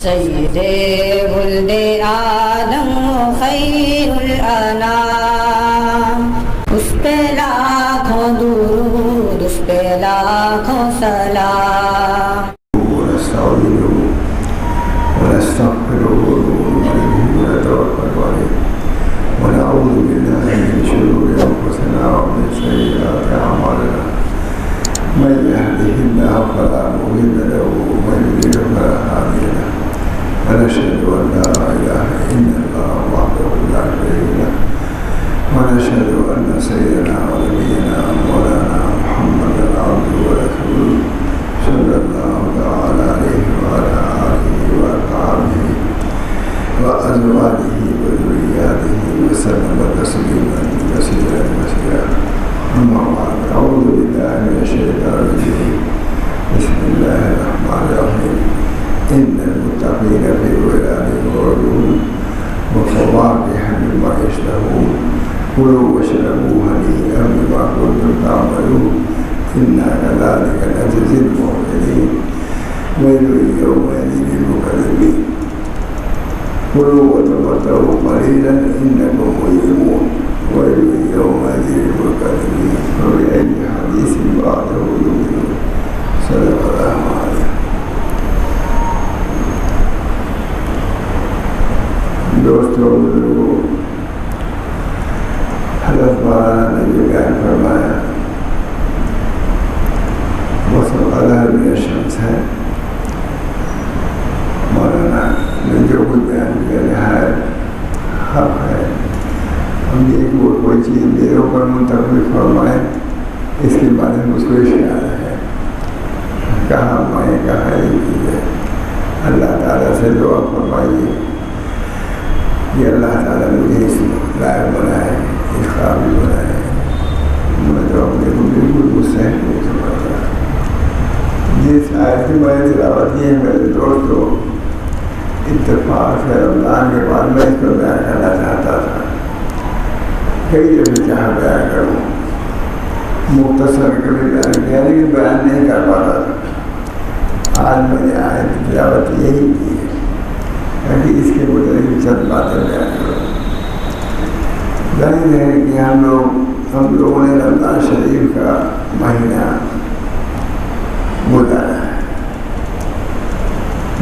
سید ولد آدم خیر الانام، اس پہ لاکھوں درود، اس پہ لاکھوں سلام۔ ونستعينه ونستغفره ونتوكل عليه ونعوذ بالله من شرور انفسنا ومن سيئات اعمالنا، من يهده الله فلا مضل له ومن يضلل فلا هادي له، ونشهد ان لا اله الا الله وحده لا شريك له، ونشهد ان سيدنا ونبينا مولانا محمدا عبده ورسوله صلى الله تعالى عليه وعلى آله وأصحابه وأزواجه وذرياته وسلم تسليما كثيرا كثيرا. أما بعد، أعوذ بالله من الشيطان الرجيم. بسم الله الرحمن الرحيم. إن المتقين في ظلال وعيون وفواكه مما يشتهون، كلوا واشربوا هنيئا بما كنتم تعملون، إنا كذلك نجزي المحسنين، ويل يومئذ للمكذبين، كلوا وتمتعوا قليلا إنكم مجرمون، ويل يومئذ للمكذبين، فبأي حديث بعده يؤمنون. صدق الله عليه. دوستوں بزرگوں، حضرت مولانا نے جو بیان فرمایا موسم اظہر من الشمس ہے. مولانا نے جو کچھ بیان کیا نہایت حق ہے. ہم یہ کہ وہ کوئی چیز میروں پر منتقل فرمائے، اس کے بارے میں اس کو اشارہ ہے. کہاں مائیں کہاں یہ چیز ہے. اللہ تعالیٰ سے دعا فرمائیے کہ اللہ تعالیٰ مجھے اس لائق بنائے، اس قابل بنائے. میں تو اپنے کو بالکل مستحق نہیں سمجھتا. جس آیت کی میں تلاوت کی ہے میرے دوستوں، اتفاق ہے رمضان کے بعد میں اس کو بیان کرنا چاہتا تھا. کئی جگہ جہاں بیان کروں، مختصر کبھی بیان کیا لیکن بیان نہیں کر پاتا تھا. آج میں نے آیت کی تلاوت یہی کی ہے تاکہ اس کے متعلق چند باتیں بیان کروں. ظاہر ہے کہ ہم لوگوں نے رمضان شریف کا مہینہ گزارا ہے.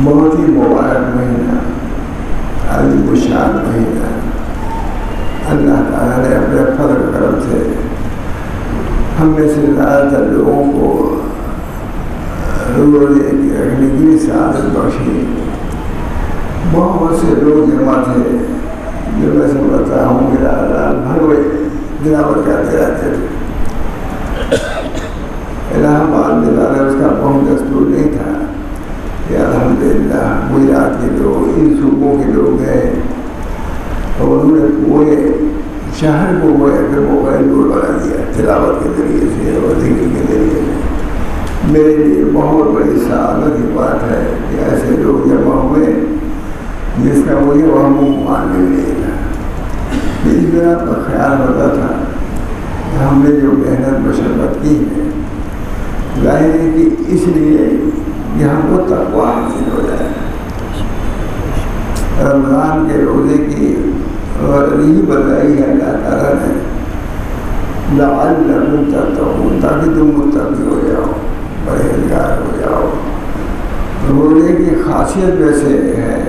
بہت ہی مبارک مہینہ، عظیم الشان مہینہ. اللہ تعالیٰ نے اپنے فضل و کرم سے ہم میں سے زیادہ تر لوگوں کو روزے رکھنے کی سعادت بخشی. بہت سے لوگ جمع تھے جو میں سمجھتا ہوں کہ رات بھر وہ تلاوت کرتے رہتے تھے. الہ آباد میں زیادہ اس کا بہت دستور نہیں تھا کہ الحمدللہ گجرات کے لوگ، ان صوبوں کے لوگ گئے اور انہوں نے پورے شہر کو وہ ایک موقع نور بنا دیا تلاوت کے ذریعے سے اور ذکر کے ذریعے سے. میرے لیے بہت بڑی سعادت کی بات ہے کہ ایسے لوگ جمع ہوئے جس کا مجھے وہم مان نہیں تھا. اس بنا کا خیال ہوتا تھا کہ ہم نے جو محنت مشقت کی ہے، ظاہر ہے کہ اس لیے کہ ہم کو تقویٰ حاصل ہو جائے. رمضان کے روزے کی غرضی بتائی ہے اللہ تعالیٰ نے، لعلکم تتقون، تاکہ تم متقی ہو جاؤ، پرہیزگار ہو جاؤ. روزے کی خاصیت ویسے ہے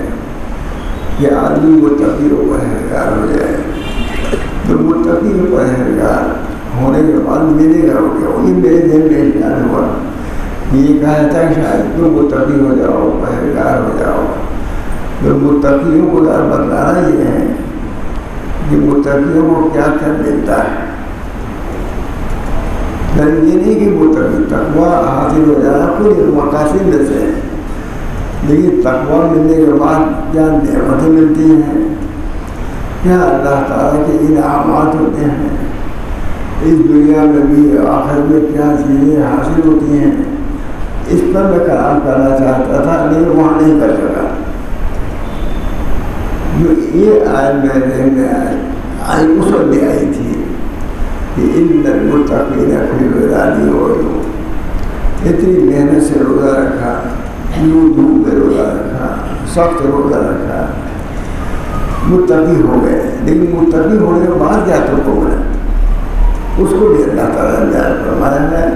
کہ آدمی متقی و پرہیزگار ہو جائے. تو متقی و پرہیزگار ہونے کے بعد ملے گا ہو گیا. انہیں میرے دل میں خیال ہوا یہ کہا تھا کہ شاید تم متقی ہو جاؤ، پرہیزگار ہو جاؤ. تو متقیوں کو بتلانا یہ ہے کہ متقیوں کو کیا کر ملتا ہے. یہ نہیں کہ متقی تقویٰ حاصل ہو جانا کچھ مقاصد میں سے، لیکن تقویٰ ملنے کے بعد کیا نعمتیں ملتی ہیں، کیا اللہ تعالیٰ کے انعامات ہوتے ہیں، اس دنیا میں بھی آخر میں کیا چیزیں حاصل ہوتی ہیں. اس پر میں کلام کرنا چاہتا تھا لیکن وہاں نہیں کر سکا. جو یہ آیت میں ذہن میں آئی اس وقت بھی آئی تھی کہ ان المتقین فی ظلال وعیون. اتنی محنت سے روزہ رکھا، یوں دھوپ میں روزہ رکھا، سخت روزہ رکھا، متقی ہو گئے، لیکن متقی ہونے کے بعد کیا تو ہو گئے، اس کو بھی اللہ تعالیٰ نے فرمایا ہے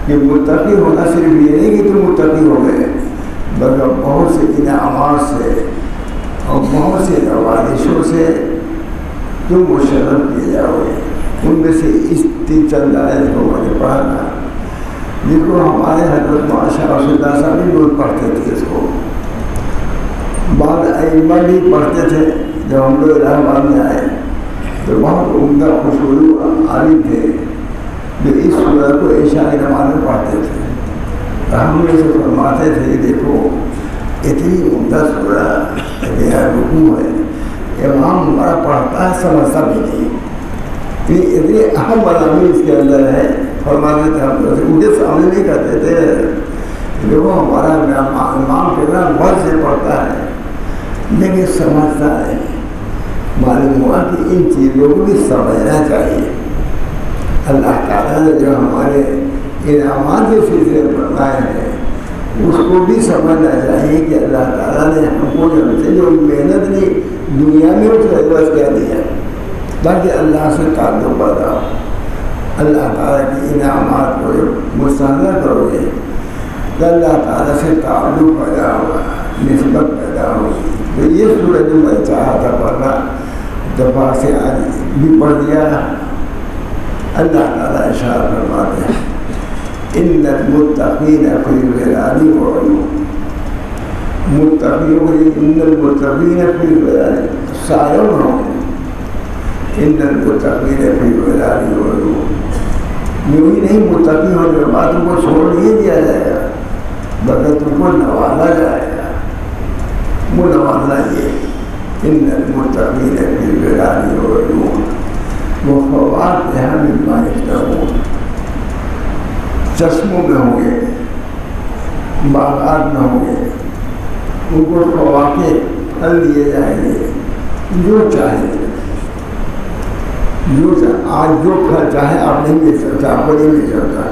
کہ متقی ہونا صرف یہ نہیں کہ تم متقی ہو گئے، بلکہ بہت سے انعامات سے اور بہت سے نوازشوں سے تم مشرف کیے جاؤ گے۔ ان میں سے اس چند آیت کو میں نے پڑھا تھا، جس کو ہمارے حضرت شاہ رشید صاحب بھی بہت پڑھتے تھے، اس کو بعض ائمہ بھی پڑھتے تھے۔ جب ہم لوگ الہ آباد میں آئے تو بہت عمدہ خوشبو عالم تھے جو اس سورہ کو عشاء کی نماز میں پڑھتے تھے، ہم لوگ سے فرماتے تھے کہ دیکھو اتنی عمدہ سورہ رکوع ہے، امام ہمارا پڑھتا ہے سمجھتا بھی نہیں، اتنی اہم مضامین اس کے اندر ہے، فرماتے تھے ہم لوگ مجھے سامنے نہیں کرتے تھے، دیکھو ہمارا امام کتنا بہت سے پڑھتا ہے لیکن سمجھتا ہے۔ معلوم ہوا کہ ان چیزوں کو بھی سمجھنا چاہیے۔ اللہ تعالیٰ نے جو ہمارے انعامات کے سلسلے بتائے ہیں اس کو بھی سمجھنا چاہیے کہ اللہ تعالیٰ نے ہم کو ہم سے جو محنت نہیں دنیا میں اس کا عوض کیا دیا تاکہ اللہ سے تعلق پیدا ہو۔ اللہ تعالیٰ کے انعامات کو جب مستحضر کرو گے تو اللہ تعالیٰ سے تعلق پیدا ہوگا، نسبت پیدا ہوگی۔ تو یہ سورہ جو میں چاہا تھا پڑھنا دفعہ سے آج بھی پڑھ دیا۔ اللہ تعالیٰ ارشاد فرماتے ہیں ان المتقین فی ظلال وعیون، متقیوں کے ان المتقین فی ظلال سایوں میں ہوں، ان المتقین فی ظلال وعیون، یوں ہی نہیں متقی ہونے کے بعد تم کو چھوڑ نہیں دیا جائے گا بلکہ تم کو نوازا جائے گا۔ وہ نوازنا یہ ان المتقین فی ظلال وعیون وفواکہ مما یشتہون، چشموں میں ہوں گے، باغات میں ہوں گے، ان کو فواکہ پھل دیے جائیں گے جو چاہے، آج جو پھل چاہے آپ نہیں لے سکتا، آپ کو نہیں لے سکتا،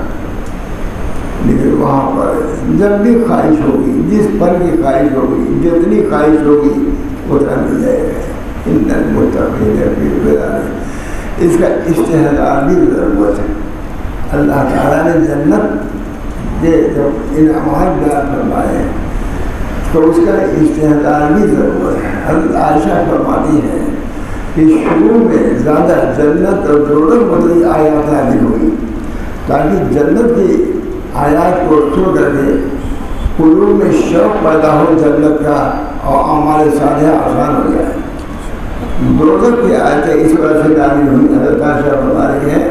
لیکن وہاں پر جب بھی خواہش ہوگی، جس پھل کی خواہش ہوگی، جتنی خواہش ہوگی اتنا مل جائے گا۔ ان المتقین فی ظلال، اس کا استحضار بھی ضرورت ہے۔ اللہ تعالیٰ نے جنت کے جب انعامات بیان فرمائے تو اس کا استحضار بھی ضرورت ہے۔ حضرت عائشہ فرماتی ہے کہ شروع میں زیادہ جنت اور دوزخ متعلق آیات نازل ہوئی تاکہ جنت کی آیات کو سن کر کے قلوب میں شوق پیدا ہو جنت کا اور اعمال صالحہ آسان ہو جائے۔ دوزخ کی آیتیں اس وجہ سے نازل ہوئی، حضرت عائشہ فرما رہی ہیں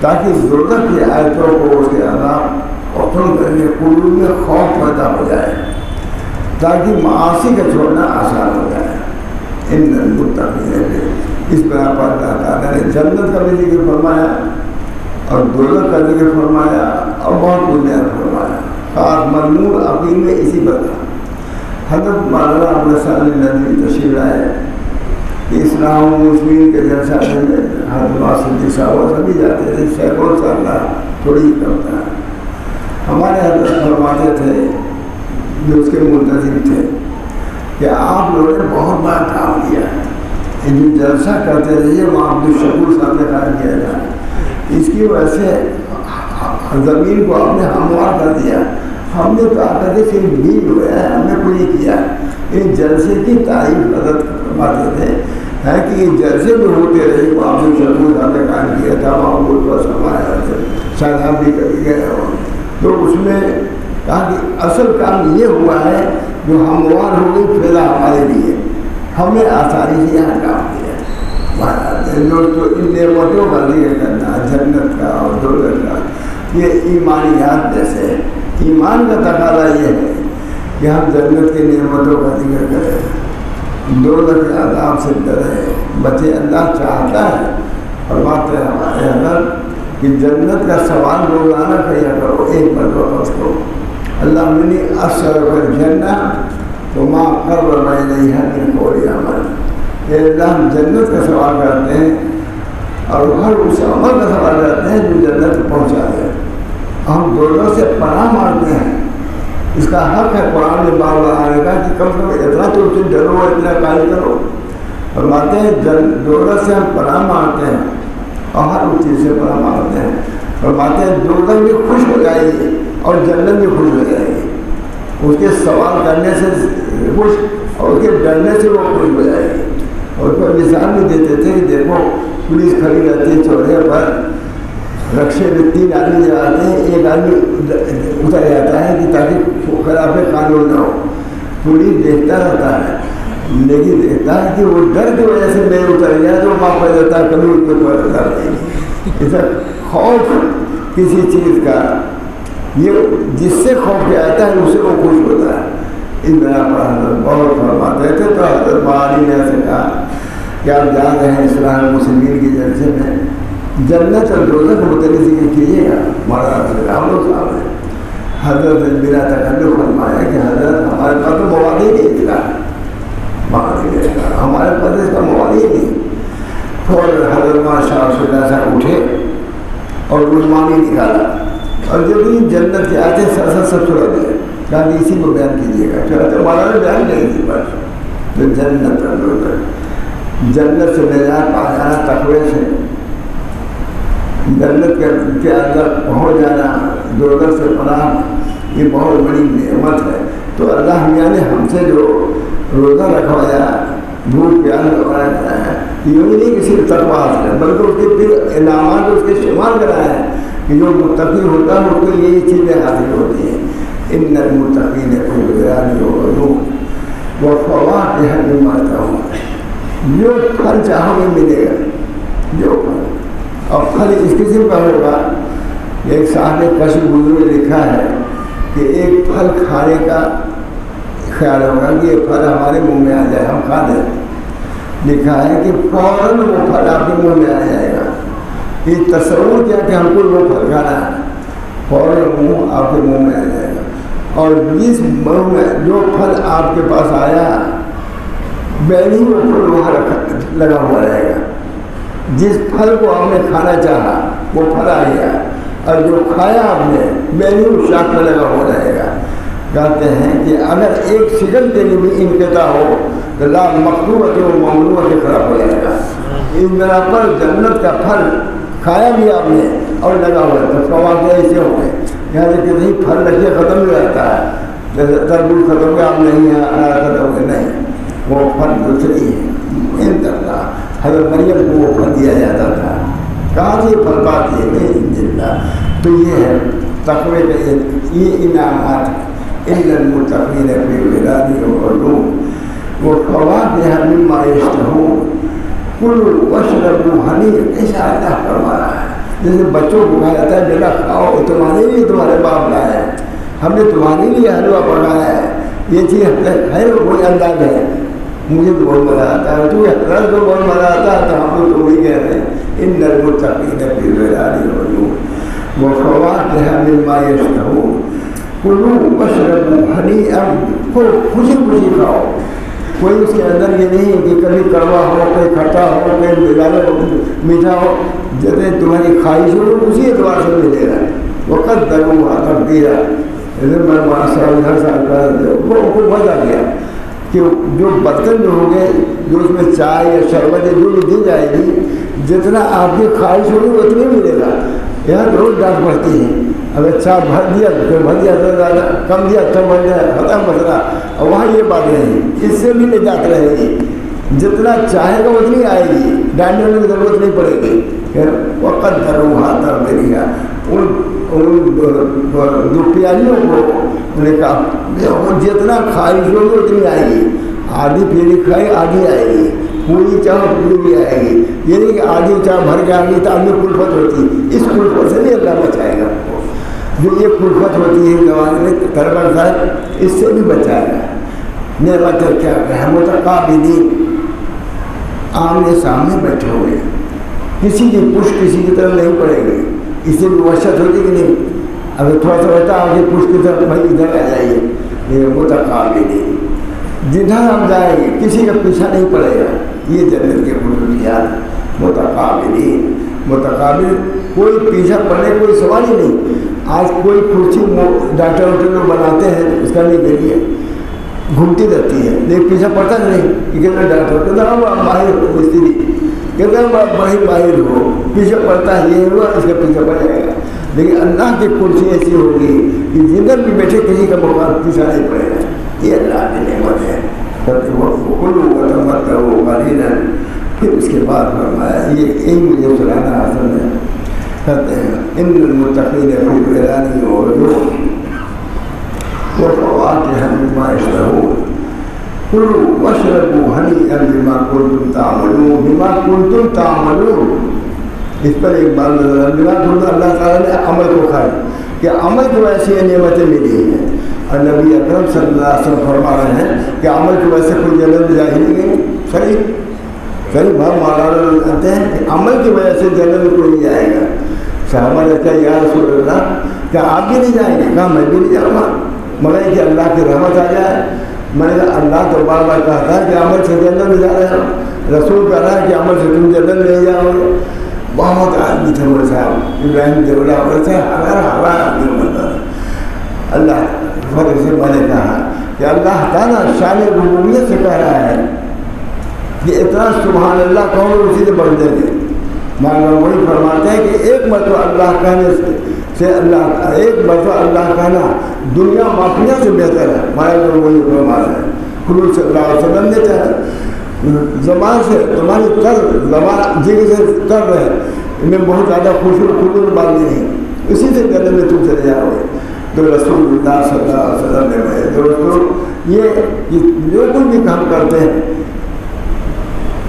تاکہ دوزخ کی آیتوں کو اس کے عذاب اور سن کر کے قلوب میں خوف پیدا ہو جائے تاکہ معاصی کا چھوڑنا آسان ہو جائے۔ ان المتقین، اس بنا پر اللہ تعالیٰ نے جنت کا بھی ذکر فرمایا اور دوزخ کا ذکر فرمایا اور بہت کچھ بیان فرمایا۔ خاص مضمون عقید میں اسی بتا۔ حضرت مولانا عبدالصالح ندوی تشریف لائے کہ اسلام و مسلمین کے جلسہ میں حضرت صدیق صاحب سبھی جاتے تھے، سینکڑوں سال تھوڑی ہی کرتا ہے۔ ہمارے حضرت فرماتے تھے جو اس کے منتظم تھے کہ آپ لوگوں نے بہت بڑا کام کیا ہے، جو جلسہ کرتے رہیے وہاں عبدالشکور صاحب نے قائم کیا جائے، اس کی وجہ سے زمین کو آپ نے ہموار کر دیا، ہم نے تو آ کر کے صرف بیج ہوا ہے، ہم نے کوئی نہیں کیا۔ اس جلسے کی تعریف حضرت فرماتے تھے ہے کہ یہ جلسے جو ہوتے رہے وہ عبدالشکور صاحب نے قائم کیا تھا، وہاں بہت بہت سمایا شاید آپ بھی کر گئے ہو، تو اس میں کہا کہ اصل کام یہ ہوا ہے جو ہموار ہو گئی پھیلا ہمارے لیے، ہم نے آسانی سے یہاں کام کیا۔ تو ان نعمتوں کا ذکر کرنا، جنت کا اور دوزخ کا، یہ ایمانیات جیسے ایمان کا تقاضا یہ ہے کہ ہم جنت کی نعمتوں کا ذکر کریں، دوزخ کے عذاب سے ڈریں بچے۔ اللہ چاہتا ہے، فرماتے ہیں ہمارے حضرت کہ جنت کا سوال روزانہ کیا کرو، ایک مرتبہ کو اللہ منی اثر الجنہ وما قرب الیہا من قول عمل۔ اے اللہ ہم جنت کا سوال کرتے ہیں اور ہر اس عمل کا سوال کرتے ہیں جو جنت پہنچا دے۔ ہم دوزخ سے پناہ مانگتے ہیں اس کا حق ہے قرآن میں بار بار آنے کا کہ کم سے کم اتنا تو اسے ڈرو، اتنا قائم کرو۔ فرماتے ہیں دوزخ سے ہم پناہ مانگتے ہیں اور ہر اس چیز سے پناہ مانگتے ہیں۔ فرماتے ہیں دوزخ بھی خوش ہو جائے گی اور جنت بھی خوش ہو جائے گی، اس کے سوال کرنے سے خوش اور اس کے ڈرنے سے وہ خوش ہو جائے گی۔ اور اس پر مثال بھی دیتے تھے کہ دیکھو پولیس کھڑی رہتی ہے چوراہے پر، رکشے میں 3 آدمی آتے ہیں، ایک آدمی اتر جاتا ہے کہ تاکہ خلاف قانون نہ ہو۔ پولیس دیکھتا رہتا ہے لیکن دیکھتا ہے کہ وہ ڈر کی وجہ سے میں اتر گیا تو معاف کر دیتا ہے، کبھی اس کو اتر نہیں۔ ایسا خوف کسی چیز کا، یہ جس سے خوف کیا آتا ہے اس سے وہ خوش ہوتا ہے۔ اس بنا پر حضرت بہت فرماتے تھے، تو حضرت باری نے ایسے کہا کہ آپ جان رہے ہیں اسلام مسلمین کی جلسے میں جنت اور دوزخ متعلق ذکر کیجیے گا، مولانا سے ہم لوگ صاحب نے حضرت نے بلا تکلف فرمایا کہ حضرت ہمارے پاس تو مواد ہی نہیں تھا، ہمارے پاس اس کا مواد ہی نہیں۔ فوراً حضرت ماشاء اللہ صاحب اٹھے اور گلمانی نکالا اور جب یہ جنت کے آتے سب چھوڑا دیا، کہا کہ اسی کو بیان کیجیے گا۔ چلا تو ہمارا بیان نہیں تھی بس تو جنت اور دوزخ، جنت سے نجات پا جانا تقوی سے، جنت کے اندر پہنچ جانا، دوزخ سے پناہ، یہ بہت بڑی نعمت ہے۔ تو اللہ میاں نے ہم سے جو روزہ رکھوایا، بھوک پیاس رکھوایا ہے، یہ نہیں کہ صرف تقویٰ حاصل ہے بلکہ اس کے پھر انعامات اس کے شمار کرائے ہیں کہ جو متقی ہوتا ہے اس کو یہی چیزیں حاصل ہوتی ہیں۔ ان المتقین فی ظلال وعیون وفواکہ مما یشتہون، جو پھل چاہو گے ملے گا، جو پھل، اور پھل اس قسم کا ہوگا۔ ایک صاحب کشف بزرگ نے لکھا ہے کہ ایک پھل کھانے کا خیال ہوگا کہ یہ پھل ہمارے منہ میں آ جائے، ہم کھا دیں۔ لکھا ہے کہ فوراً وہ پھل آپ کے منہ میں آ جائے گا۔ یہ تصور کیا کہ ہم کو وہ پھل کھانا ہے، فوراً منہ آپ کے منہ میں آ جائے گا۔ اور جس منہ میں جو پھل آپ کے پاس آیا بیلی وہ پھل وہاں لگا ہوا رہے گا۔ جس پھل کو آپ نے کھانا چاہا وہ پھل آ گیا، اور جو کھایا آپ نے بیلی اس شاخ میں لگا ہوا رہے گا۔ کہتے ہیں کہ اگر ایک سیکنڈ کے لیے بھی انقطاع ہو تو لا مقبوت و ممنوع کے خلاف ہو جائے گا۔ اس بنا پر جنت کا پھل کھایا بھی آپ نے اور لگا ہوا ہے تو فواکہ ایسے ہوں گے، یہاں سے کہ نہیں پھل رکھے ختم ہو جاتا ہے، جیسے تربوز ختم ہو گیا آپ نہیں ہیں، انار ختم ہو گیا نہیں، وہ پھل دوسری ہے۔ حضرت مریم کو وہ پھل دیا جاتا تھا، کہاں سے پھل پاتی ہے نہیں زندہ۔ تو یہ ہے تقوی کے یہ انعامات، ان المتقین فی ظلال وعیون وفواکہ مما یشتہون کلوا واشربوا ہنیئا، ایسا اللہ فرما رہا ہے۔ جیسے بچوں کو کہا جاتا ہے بیٹا کھاؤ، تمہارے لیے تمہارے باپ لائے ہیں، ہم نے تمہارے لیے حلوہ پکایا ہے، یہ چیز ہے کوئی انداز ہے، مجھے تو بہت مزہ آتا ہے، تو حضرت کو بہت مزہ آتا ہے، تو ہم تو وہی کہہ رہے ہیں ان المتقین فی ظلال وعیون وفواکہ مما یشتہون کلوا واشربوا ہنیئا، خوشی خوشی کھاؤ۔ کوئی اس کے اندر یہ نہیں کہ کبھی کڑوا ہو، کوئی کھٹا ہو، کوئی میٹھا ہو، جیسے تمہاری خواہش ہو اسی اعتبار سے ملے گا۔ وقدروها تقدیرا، میں ادھر سے وہ مزہ گیا کہ جو برتن جو ہوں گے، جو اس میں چائے یا شربت جو بھی دی جائے گی، جتنا آپ کی خواہش ہوگی اتنا ملے گا۔ یہاں روز ڈانٹ پڑتی ہے، اگر چائے بھر دیا تو بھر دیا، زیادہ کم دیا تو بھر دیا، ختم مسئلہ۔ اور وہاں یہ بات نہیں، اس سے بھی نجات رہے گی، جتنا چاہے گا اتنی آئے گی، ڈانٹنے کی ضرورت نہیں پڑے گی۔ وقدروها تقدیرا، ان دو پیالیوں کو انہوں نے کہا جتنا خواہش ہوگی اتنی آئے گی، آدھی پیلی کھائی آدھی آئے گی، پوری چاہ پوری بھی آئے گی، یہ نہیں کہ آدھی چاہ بھر کے آگے تو آدمی کلفت ہوتی، اس کلفت سے نہیں اللہ بچائے گا۔ جو یہ کلفت ہوتی ہے زمانے میں تربر صاحب، اس سے بھی بچائے گا۔ نعمت کیا ہے متقابلین، آمنے سامنے بیٹھے ہوئے، کسی کی پشت کسی کی طرف نہیں پڑے گی، اس سے بھی وحشت ہوتی کہ نہیں، اگر تھوڑا سا ہوتا آگے پشت کی طرف بھائی ادھر آ جائیے، یہ متقابلین، جدھر ہم جائیں گے کسی کا پیچھا نہیں پڑے گا۔ یہ جنت کے خصوصیات، متقابلین، متقابل، کوئی پیچھا پڑنے کوئی سوال ہی نہیں۔ آج کوئی کرسی ڈاکٹر واکٹر لوگ بناتے ہیں اس کا نہیں کے لیے گھومتی رہتی ہے لیکن پیچھے پڑتا نہیں کہ کہنا ڈاکٹر کہتا ہوں آپ ماہر ہو مستری کہتا ہوں آپ بڑی ماہر ہو پیچھے پڑتا ہے یہ ہوا اس کے پیچھے پڑ جائے گا لیکن اللہ کی کرسی ایسی ہوگی کہ جدھر بھی بیٹھے کسی کا مقام پیچھا نہیں پڑے گا یہ اللہ کی نعمت ہے پھر اس کے بعد فرمایا یہ ایک مجھے سلانا حاصل ہے کہتے ہیں ان المتقین فی ظلال وعیون وفواکہ مما یشتہون کلوا واشربوا ہنیئا بما کنتم تعملون اس پر ایک بار نظر بما کنتم اللہ تعالیٰ نے عمل کو کھایا کہ عمل کی وجہ سے یہ نعمتیں ملی ہیں اور نبی اکرم صلی اللہ علیہ وسلم فرما رہے ہیں کہ عمل کی وجہ سے کوئی جنت میں جا ہی نہیں گئی صحیح بہت مولانا کہتے ہیں کہ عمل کی وجہ سے جنت میں کوئی نہیں جائے گا صحابہ نے کہا یا رسول اللہ کیا آپ بھی نہیں جائیں گے کہا میں بھی نہیں جاؤں گا مگر کہ اللہ کی رحمت آ جائے میں نے کہا اللہ تو بار بار کہتا ہے کہ عمل سے جنت میں جا رہے ہیں رسول کہہ رہا ہے کہ عمل سے تم جنت میں نہیں جاؤ گے بہت آدمی تھے میرے صاحب ابراہیم جبلا عمل سے ہزار آدمی بنتا تھا اللہ فرق سے میں نے کہا کہ اللہ تعالیٰ شان ربوبیت سے کہہ رہا ہے کہ اتنا سبحان اللہ کہو اسی سے بڑھ دیں گے مولانا وہی فرماتے ہیں کہ ایک مرتبہ اللہ کہنے سے اللہ ایک مرتبہ اللہ کہنا دنیا معافیہ سے بہتر ہے مولانا وہی فرما رہے ہیں حضور صلی اللہ علیہ وسلم نے کہا زبان سے تمہاری زبان جگہ سے کر رہے میں بہت زیادہ خوشور بات نہیں اسی سے کرنے میں تم چلے جاؤ گے تو رسول اللہ صلی اللہ علیہ وسلم نے دوستوں یہ جو کچھ بھی کام کرتے ہیں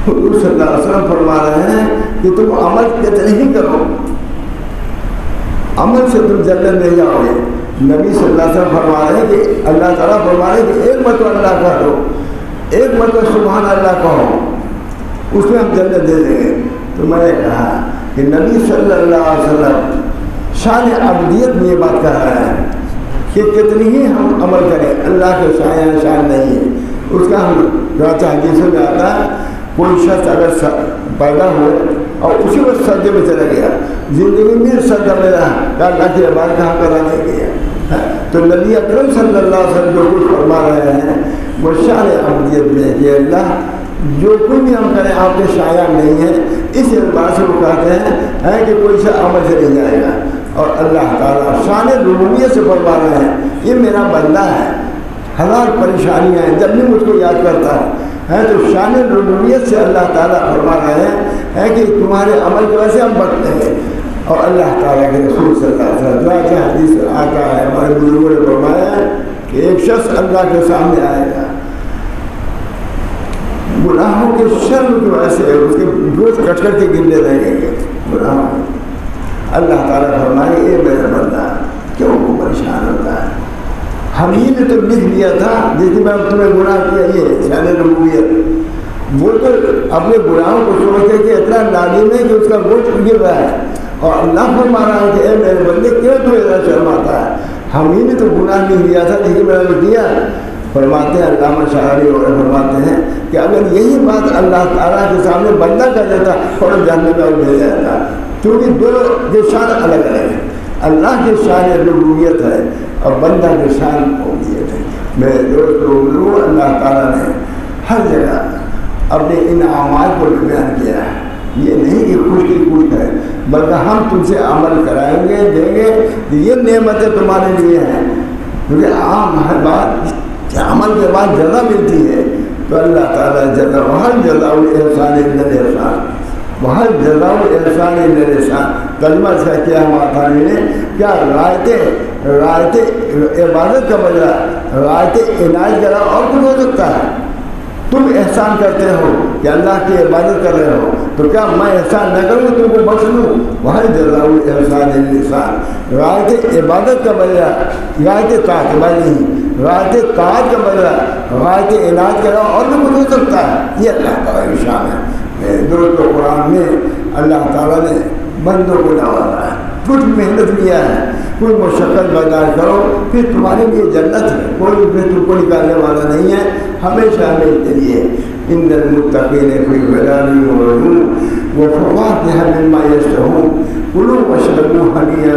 حضور صلی اللہ علیہ وسلم فرما رہے ہیں کہ تم عمل کتنے ہی کرو عمل سے تم جنت نہیں جاؤ گے نبی صلی اللہ علیہ وسلم فرما رہے ہیں کہ اللہ تعالیٰ فرما رہے ہیں کہ ایک مرتبہ اللہ کہہ دو ایک مرتبہ سبحان اللہ کہو اس میں ہم جنت دے دیں گے تو میں نے کہا کہ نبی صلی اللہ علیہ وسلم شان عبدیت میں یہ بات کہہ رہا ہے کہ کتنی ہی ہم عمل کریں اللہ کے شان نہیں ہے اس کا ہم راچہ حدیثوں میں آتا ہے کوئی شخص اگر پیدا ہو اور اسی وقت سجدے میں چلا گیا زندگی میں سجدہ میں رہا کہ اللہ کی عبادت کہاں کرا نہیں گیا تو نبی اکرم صلی اللہ علیہ وسلم جو کچھ فرما رہے ہیں وہ شان عبدیت میں کہ اللہ جو کوئی بھی ہم کریں آپ کے شایان نہیں ہے اس اعتبار سے وہ کہتے ہیں کہ کوئی سا عمل سے نہیں جائے گا اور اللہ تعالیٰ شان ربوبیت سے فرما رہے ہیں یہ میرا بندہ ہے ہزار پریشانیاں ہیں جب بھی مجھ کو یاد کرتا ہے تو شان ربوبیت سے اللہ تعالیٰ فرما رہے ہیں کہ تمہارے عمل کی وجہ سے ہم بچتے ہیں اور اللہ تعالیٰ کے رسول صلی اللہ علیہ وسلم جو حدیث آتا ہے ہمارے بزرگوں نے فرمایا ہے کہ ایک شخص اللہ کے سامنے آئے گا گناہوں کے شرم کی وجہ سے اس کے گوشت کٹ کر کے گرنے رہیں گے گناہوں اللہ تعالیٰ فرمائے اے میرا بندہ کیوں وہ پریشان ہوتا ہے ہم ہی نے تو لکھ دیا تھا جس میں تمہیں گناہ کیا یہ شان ربوبیت وہ تو اپنے گناہوں کو سوچتے کہ اتنا نادم ہے کہ اس کا گوشت گر رہا ہے اور اللہ فرما رہا ہے کہ اے میرے بندے کیوں تمہیں اتنا شرم آتا ہے ہم ہی نے تو گناہ لکھ دیا تھا لیکن میں نے کیا فرماتے ہیں علامہ شاعری اور فرماتے ہیں کہ اگر یہی بات اللہ تعالیٰ کے سامنے بندہ کر دیتا فوراً جاننے میں اور بھیجا جاتا کیونکہ دونوں کے شان الگ الگ ہیں اللہ کے شان ربوبیت ہے اور بندہ کے شان عبودیت ہے میرے دوستوں اللہ تعالیٰ نے ہر جگہ اپنے ان اعمال کو بیان کیا ہے یہ نہیں کہ خوش کی خوش ہے بلکہ ہم تم سے عمل کرائیں گے دیں گے یہ نعمتیں تمہارے لیے ہیں کیونکہ عام ہر بات عمل کے بعد جزا ملتی ہے تو اللہ تعالیٰ جزا وہاں جزا الاحسان الا الاحسان وہاں جزا الاحسان الا الاحسان کلمہ سے کیا ماتا نے کیا رعایت عبادت کا بدلہ رعایت عنایت کرا اور کچھ ہو سکتا ہے تم احسان کرتے ہو کہ اللہ کی عبادت کر رہے ہو تو کیا میں احسان نہ کروں تم کو بخش لوں وہاں جزا الاحسان الا الاحسان رعایت عبادت کا بدلہ رعایت طاعت نہیں رعایت طاعت کا بدلہ رعایت عنایت کرا اور بھی کچھ ہو سکتا ہے یہ اللہ تعالیٰ کی شان ہے دوستو قرآن میں اللہ تعالیٰ نے بندوں کو نوازا ہے کچھ محنت لیا ہے، کوئی مشقت برداشت کرو، پھر تمہارے لیے جنت ہے، کوئی پھر تم کو نکالنے والا نہیں ہے، ہمیشہ ہمیشہ کے لیے۔ ان المتقین فی ظلال وعیون وفواکہ مما یشتہون کلوا واشربوا ہنیئا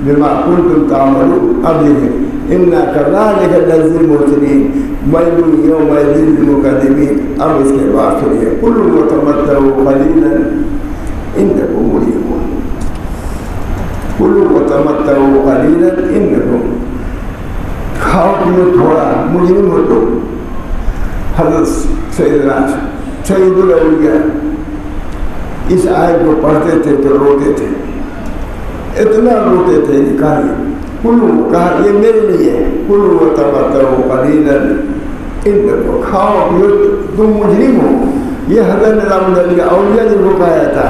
بما کنتم تعملون۔ اب دیکھیں انا کذالک نجزی المحسنین ویل یومئذ للمکذبین۔ اب اس کے بعد سنیے کلوا وتمتعوا قلیلا انکم مجرمون، کلوا وتمتعوا قلیلا انکم، کھاؤ پیو تھوڑا، مجرم ہو تم۔ حضرت سید الاولیاء اس آیت کو پڑھتے تھے تو روتے تھے، اتنا روتے تھے کہ کہا یہ میرے لیے، کلوا وتمتعوا قلیلا انکم، کھاؤ پیو تم مجرم ہو۔ یہ حضرت نظام الاولیاء نے وہ کہا تھا،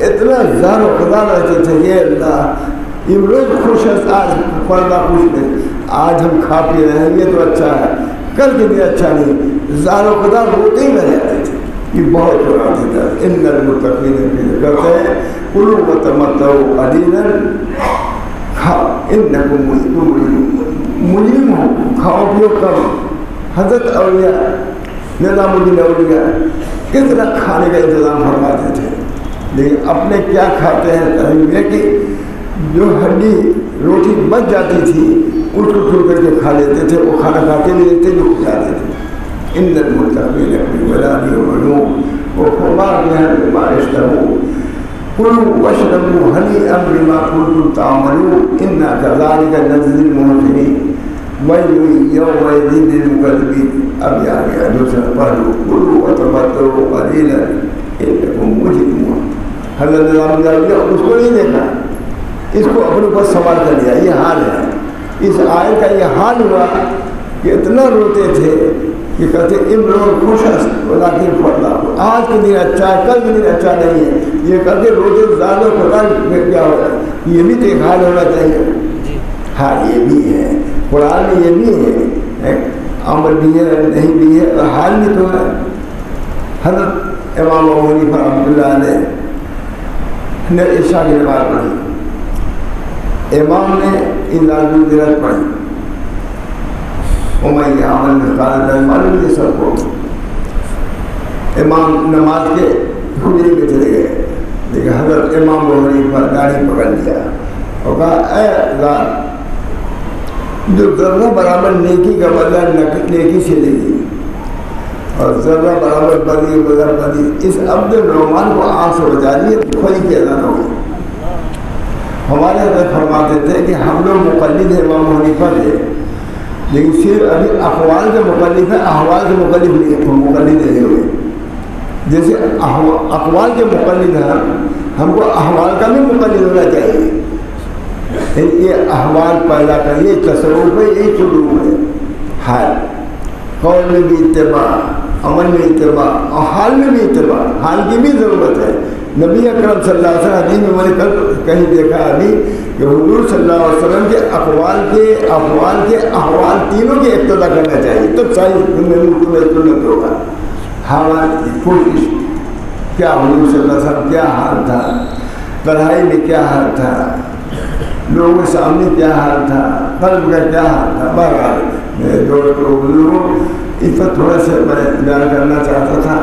اتنا زار و خدا رہتے تھے یہ اللہ یہ روز خوش ہے، آج پردہ خوش نہیں، آج ہم کھا پی رہے ہیں یہ تو اچھا ہے، کل کے لیے اچھا نہیں، زار و خدا روتے ہی رہ جاتے تھے۔ یہ بہت قرآن تھا، ان المتقین فی کرتے ہیں کلوا وتمتعوا قلیلا، انکم مجرم ہو، کھاؤ پیو کم۔ حضرت اولیاء نظام الدین اولیاء کتنا کھانے کا انتظام فرماتے تھے، لیکن اپنے کیا کھاتے ہیں تحریم یہ کہ جو ہڈی روٹی بچ جاتی تھی اس کو چھوڑ کر کے کھا لیتے تھے، وہ کھانا کھاتے نہیں لیتے جو کھلاتے تھے۔ ان المتقین فی ظلال وعیون وفواکہ مما یشتہون کلوا واشربوا ہنیئا بما کنتم تعملون انا کذالک نجزی المحسنین ویل یومئذ للمکذبین۔ اب آ گیا دوسرا پہلو، کلوا وتمتعوا قلیلا انکم مجرمون۔ حضرت نظام الاولیاء اس کو نہیں دیکھا، اس کو اپنے اوپر سوال کر لیا، یہ حال ہے۔ اس آیت کا یہ حال ہوا کہ اتنا روتے تھے کہ کہتے ان لوگ خوش ہیں آج کے دن اچھا ہے، کل کے دن اچھا نہیں ہے، یہ کر کے روتے زیادہ پتا کیا ہو رہا ہے۔ یہ بھی تو ایک حال ہونا چاہیے۔ ہاں یہ بھی ہے، قرآن میں یہ بھی ہے، عمل بھی ہے نہیں بھی ہے اور حال بھی تو ہے۔ حضرت امام ابو حنیفہ رحمۃ اللہ علیہ نے عشاء کی نماز پڑھی، امام نے اذا زلزلت پڑھی، ومن یعمل مثقال ذرۃ معلوم یہ سب کو۔ امام نماز کے حجرے میں چلے گئے، لیکن حضرت امام ابو حنیفہ داڑھی پکڑ لیا اور کہا اے اللہ، جو ذرہ برابر نیکی کا بدلہ نیکی سے لے گی اور ذرہ برابر بدی بدر بدی، اس عبد الرحمان کو آنکھ سے بچا لیے کھوئی کی اذان ہوگی۔ ہمارے حضرت فرماتے تھے کہ ہم لوگ مقلد ہیں امام حنیفہ کے، لیکن صرف ابھی اقوال کے مقلد ہیں، احوال کے مقلد نہیں، مقلد نہیں ہوئے۔ جیسے اقوال کے مقلد ہیں، ہم کو احوال کا بھی مقلد ہونا چاہیے۔ یہ احوال پیدا کر، یہ تصور ہے، یہ شروع ہے۔ حال قول میں بھی اتباع، عمل میں اتباع اور حال میں بھی اتباع، حال کی بھی ضرورت ہے۔ نبی اکرم صلی اللہ علیہ وسلم حدیث میں میں نے کل کہیں دیکھا ابھی کہ حضور صلی اللہ علیہ وسلم کے اقوال کے افعال کے احوال تینوں کی اقتدا کرنا چاہیے، تب صحیح سنت ہوگا۔ ہماری کوشش کیا حضور صلی اللہ علیہ وسلم کیا حال تھا، پڑھائی میں کیا حال تھا، لوگوں کے سامنے کیا حال تھا، قلب کا کیا حال تھا۔ بہرحال میرے دوست بزرگوں اس پر تھوڑا سا میں بیان کرنا چاہتا تھا،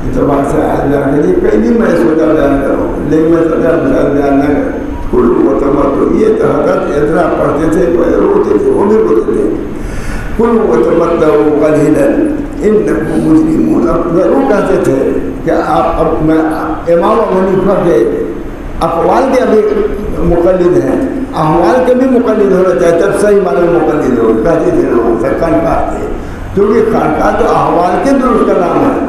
اعتبار سے آج بیان کریے، کئی دن میں سوچا بیان کروں لیکن میں سوچا بیان نہ کروں۔ کلوا وتمتعوا، یہ تو حضرت اتنا پڑھتے تھے، روتے تھے، وہ بھی روتے تھے۔ کلوا وتمتعوا قلیلا انکم مجرمون۔ اب ضرور کہتے تھے کہ اب میں امام ابو حنیفہ کے اقوال کے ابھی مقلد ہیں، احوال کے بھی مقلد ہونا چاہیے، تب صحیح معنی مقلد ہو کہتے تھے لوگ خانقاہ تھے، کیونکہ خانقاہ تو احوال کے درست کا نام ہے۔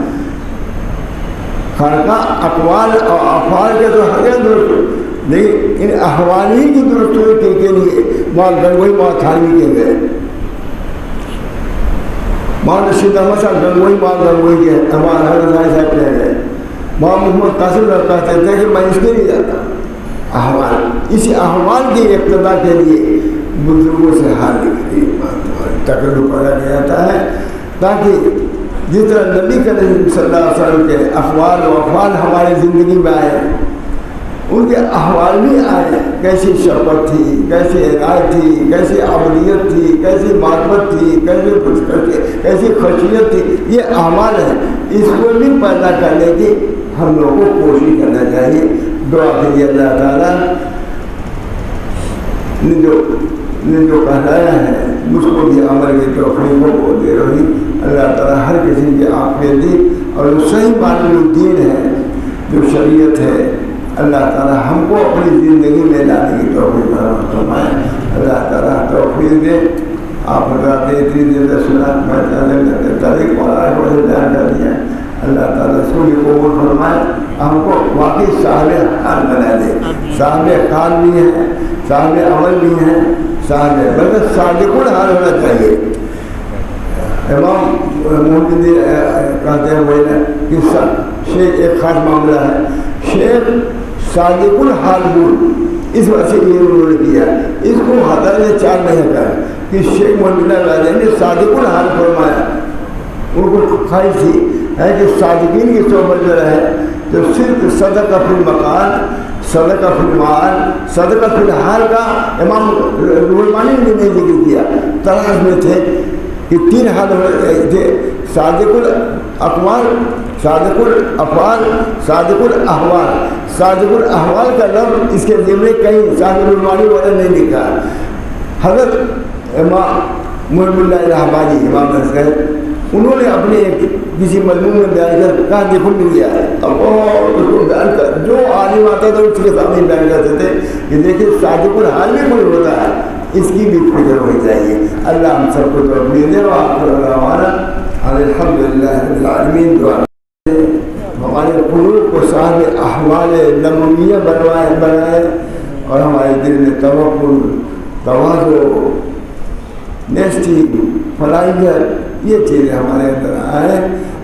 خانقاہ اقوال اور افعال کے تو ہر درست، لیکن ان احوال ہی کی درست ہوئی کے لیے وہاں گنگوئی وہاں تھانوی کے گئے، وہاں رشید احمد صاحب گنگوئی وہاں گنگوئی کے ہمارے حضرت صاحب رہ گئے، وہاں محمد قاسم صاحب کہتے تھے کہ میں اس کے نہیں جاتا۔ احوال، اسی احوال کی اقتدا کے لیے بزرگوں سے حال تکلف پیدا کیا جاتا ہے، تاکہ جس طرح نبی کریم صلی اللہ علیہ وسلم کے اقوال و افعال ہماری زندگی میں آئے، ان کے احوال بھی آئے، کیسی شفقت تھی، کیسی عنایت تھی، کیسی عبودیت تھی، کیسی معرفت تھی، کیسی خشیت تھی، یہ اعمال ہیں، اس کو بھی پیدا کرنے کی ہم لوگوں کو کوشش کرنا چاہیے۔ دعا کریے اللہ تعالیٰ نے جو کہلایا ہے مجھ کو بھی عمل کی توفیق کو دے رہی، اللہ تعالیٰ ہر کسی کی عافیت دی، اور جو صحیح معنی میں دین ہے، جو شریعت ہے، اللہ تعالیٰ ہم کو اپنی زندگی میں لانے کی توفیق فرمائے، اللہ تعالیٰ توفیق دے۔ آپ حضرات نے اتنی دیر سنا، میں تاریخ والا کو بیان کر دیا، اللہ تعالیٰ اس کو بھی قبول فرمائے، ہم کو واقعی صاحب حال بنا دے، صاحب حال بھی ہیں، صاحب عمل بھی ہیں، صاحب بلکہ صادق الحال ہونا چاہیے۔ امام محمد کہتے ہیں وہ قصہ، شیخ ایک خاص معاملہ ہے، شیخ صادق الحال بول، اس وجہ سے یہ انہوں نے کیا، اس کو حضرت نے چار نہیں کہا کہ شیخ محمد اللہ نے صادق الحال فرمایا، ان کو خواہش تھی ہے کہ صادقین کی صحبت میں رہے، تو صرف صدقہ فی المکان، صدقہ فی المال، صدقہ فی الحال کا امام روحانی نے نہیں ذکر کیا، تلاش میں تھے کہ تین حال تھے، صادق الاقوال، صادق الافعال، صادق الاحوال۔ صادق الاحوال کا لفظ اس کے ذمے کہیں صادق الروحانی والا نہیں لکھا۔ حضرت امام محب اللہ الہ آبادی امام حسین انہوں نے اپنے کسی مضمون میں بیان کر کہا دیکھو مل گیا ہے، اب اس کو بیان کر جو عالم آتا تھا اس کے سامنے بیان کرتے تھے کہ دیکھیں صادق الحال میں کوئی ہوتا ہے، اس کی بھی فکر ہونی چاہیے۔ اللہ ہم سب کو توفیق دے، ہمارا الحمدللہ رب العالمین۔ دعا ہمارے قلوب کو صاحب احوال نمویہ بنائے، اور ہمارے دل میں توکل، تواضع، نیستی، فلاحیت، یہ چیزیں ہمارے اندر آئیں،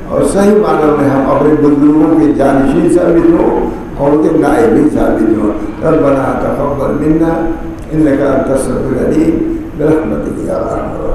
اور صحیح معنوں میں ہم اپنے بزرگوں کے جانشین ثابت ہوں اور ان کے نائبین ثابت ہوں۔ ربنا تقبل منا انک انت السمیع العلیم برحمتک یا ارحم الراحمین۔